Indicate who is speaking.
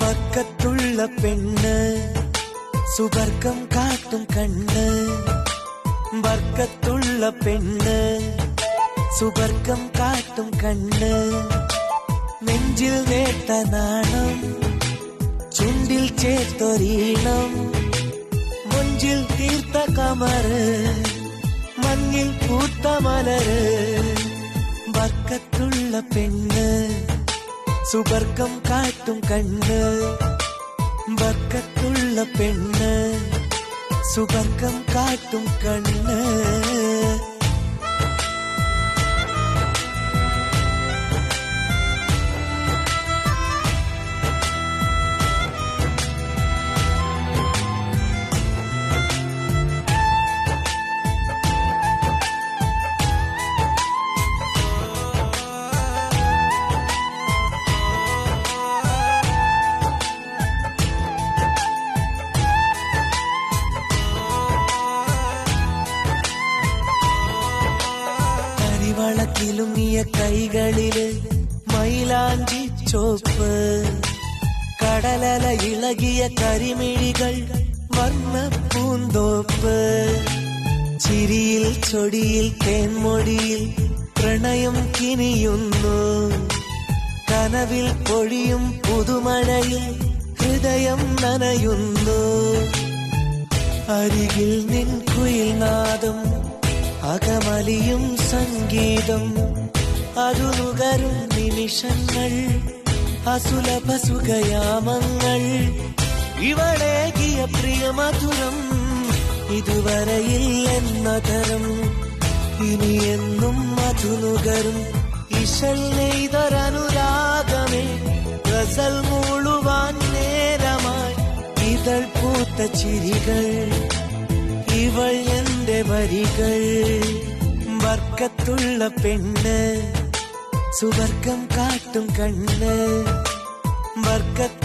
Speaker 1: ബർക്കത്തുള്ള പെണ്ണ് സുവർഗം കാട്ടും കണ്ണ്. ബർക്കത്തുള്ള പെണ്ണ് സുവർഗം കാട്ടും കണ്ണ്. നെഞ്ചിൽ നേർത്ത നാണം, ചുണ്ടിൽ ചേർത്തൊരീണം, മൊഞ്ചിൽ തീർത്ത കമറ്, മഞ്ഞിൽ പൂത്ത മലര്. ബർക്കത്തുള്ള പെണ്ണ് സുവർഗം കാട്ടും കണ്ണ്. ബർക്കത്തുള്ള പെണ്ണ് സുവർഗം കാട്ടും കണ്ണ്. വളക്കിലുങ്ങിയ കൈകളില് മൈലാഞ്ചി ചോപ്പ്, കടലല ഇളകിയ കരിമിഴികൾ വർണ്ണ പൂന്തോപ്പ്. ചിരിയിൽ ചൊടിയിൽ തേൻമൊഴിയിൽ പ്രണയം കിനിയുന്നു, കനവിൽ പൊഴിയും പുതുമഴയിൽ ഹൃദയം നനയുന്നു. അരികിൽ നിൻ കുയിൽ നാദം, അകമലിയും സംഗീതം, അരുനുകരും നിമിഷങ്ങൾ, അസുലഭ സുഖയാമങ്ങൾ. ഇവളേകിയ പ്രിയമധുരം ഇതുവരെയിൽ എന്നതരം, ഇനിയെന്നും മധുനുകരും ഇശൽ നെയ്തൊരനുരാഗമേ. ഗസൽ മൂളുവാൻ നേരമായി ഇതൾ പൂത്ത ചിരികൾ, ഇവൾ എന്റെ വരികൾ. ബർക്കത്തുള്ള പെണ്ണ് സുവർഗം കാട്ടും കണ്ണ്. ബർക്കത്തുള്ള